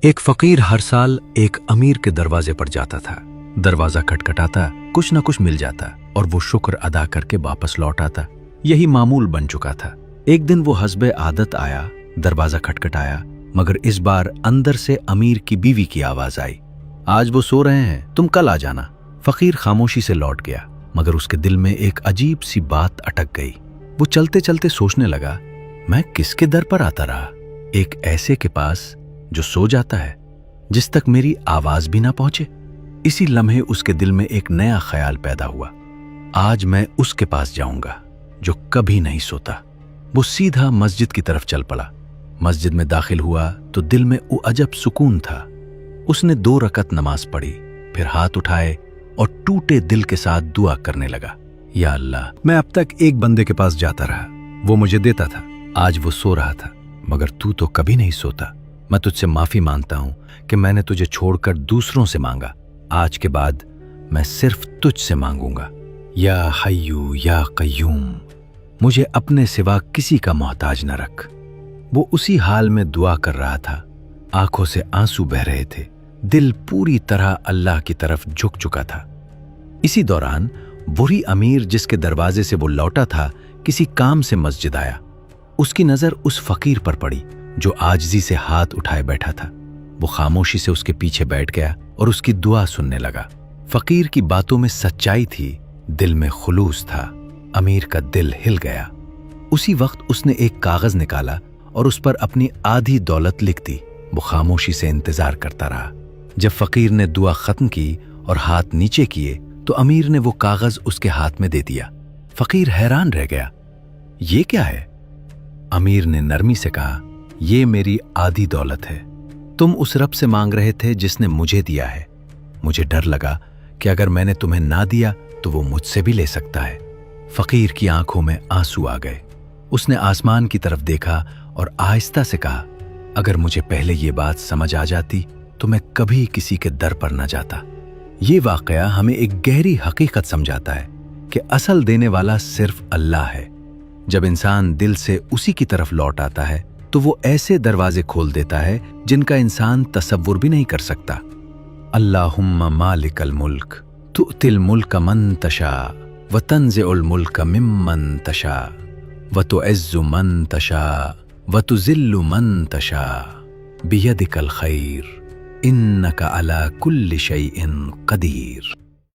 एक फकीर हर साल एक अमीर के दरवाजे पर जाता था। दरवाजा खटखटाता, कुछ न कुछ मिल जाता और वो शुक्र अदा करके वापस लौट आता। यही मामूल बन चुका था। एक दिन वो हस्बे आदत आया, दरवाजा खटखटाया, मगर इस बार अंदर से अमीर की बीवी की आवाज आई, आज वो सो रहे हैं, तुम कल आ जाना। फकीर खामोशी से लौट गया, मगर उसके दिल में एक अजीब सी बात अटक गई। वो चलते चलते सोचने लगा, मैं किसके दर पर आता रहा, एक ऐसे के पास जो सो जाता है, जिस तक मेरी आवाज भी ना पहुंचे। इसी लम्हे उसके दिल में एक नया ख्याल पैदा हुआ, आज मैं उसके पास जाऊंगा जो कभी नहीं सोता। वो सीधा मस्जिद की तरफ चल पड़ा। मस्जिद में दाखिल हुआ तो दिल में वो अजब सुकून था। उसने 2 रकत नमाज पढ़ी, फिर हाथ उठाए और टूटे दिल के साथ दुआ करने लगा, या अल्लाह, मैं अब तक एक बंदे के पास जाता रहा, वो मुझे देता था, आज वो सो रहा था, मगर तू तो कभी नहीं सोता। मैं तुझसे माफी मांगता हूं कि मैंने तुझे छोड़कर दूसरों से मांगा। आज के बाद मैं सिर्फ तुझसे मांगूंगा। या हय्यू या कय्यूम, मुझे अपने सिवा किसी का मोहताज न रख। वो उसी हाल में दुआ कर रहा था, आंखों से आंसू बह रहे थे, दिल पूरी तरह अल्लाह की तरफ झुक चुका था। इसी दौरान बुरी अमीर जिसके दरवाजे से वो लौटा था, किसी काम से मस्जिद आया। उसकी नजर उस फकीर पर पड़ी जो आजिज़ी से हाथ उठाए बैठा था। वो खामोशी से उसके पीछे बैठ गया और उसकी दुआ सुनने लगा। फकीर की बातों में सच्चाई थी, दिल में खुलूस था। अमीर का दिल हिल गया। उसी वक्त उसने एक कागज निकाला और उस पर अपनी आधी दौलत लिख दी। वो खामोशी से इंतजार करता रहा। जब फकीर ने दुआ खत्म की और हाथ नीचे किए तो अमीर ने वो कागज उसके हाथ में दे दिया। फकीर हैरान रह गया, ये क्या है? अमीर ने नरमी से कहा, ये मेरी आधी दौलत है, तुम उस रब से मांग रहे थे जिसने मुझे दिया है। मुझे डर लगा कि अगर मैंने तुम्हें ना दिया तो वो मुझसे भी ले सकता है। फकीर की आंखों में आंसू आ गए। उसने आसमान की तरफ देखा और आहिस्ता से कहा, अगर मुझे पहले ये बात समझ आ जाती तो मैं कभी किसी के दर पर न जाता। ये वाकया हमें एक गहरी हकीकत समझाता है कि असल देने वाला सिर्फ अल्लाह है। जब इंसान दिल से उसी की तरफ लौट आता है तो वो ऐसे दरवाजे खोल देता है जिनका इंसान तसव्वुर भी नहीं कर सकता। अल्लाहुम्मा मालिकल मुल्क तुतिल मुल्क मन तशा व तंज़िउल मुल्क मिम्मन तशा व तुइज़्ज़ु मन तशा व तुज़िल्लु मन तशा बियदिकल खैर इन्नका अला कुल्लि शैइन क़दीर।